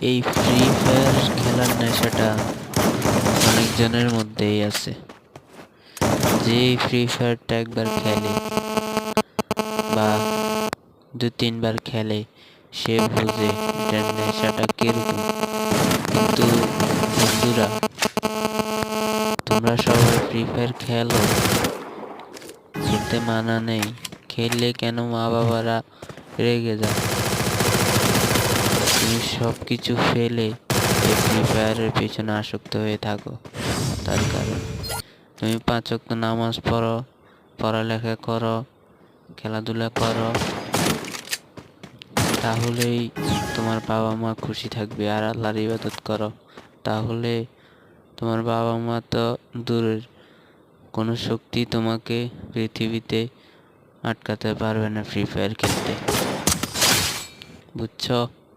এই free fire খেলার নেশাটা অনেকজনের মধ্যেই আছে। যে ফ্রি ফায়ারটা একবার খেলে বা 2-3 বার খেলে সে বুঝে এটার নেশাটা কিরকম। কিন্তু বন্ধুরা, তোমরা সবাই ফ্রি ফায়ার খেলো, খেলতে মানা নেই, খেললে কেন মা বাবারা রেগে যায়? তুমি সবকিছু ফেলে এই ফ্রি ফায়ারের পিছনে আসক্ত হয়ে থাকো। তার কারণ তুমি 5 ওয়াক্ত নামাজ পড়ো, পড়ালেখা করো, খেলাধুলা করো, তাহলেই তোমার বাবা মা খুশি থাকবে। আর আল্লাহর ইবাদত করো, তাহলে তোমার বাবা মা তো দূরের, কোনো শক্তি তোমাকে পৃথিবীতে আটকাতে পারবে না ফ্রি ফায়ার খেলতে। বুঝছো?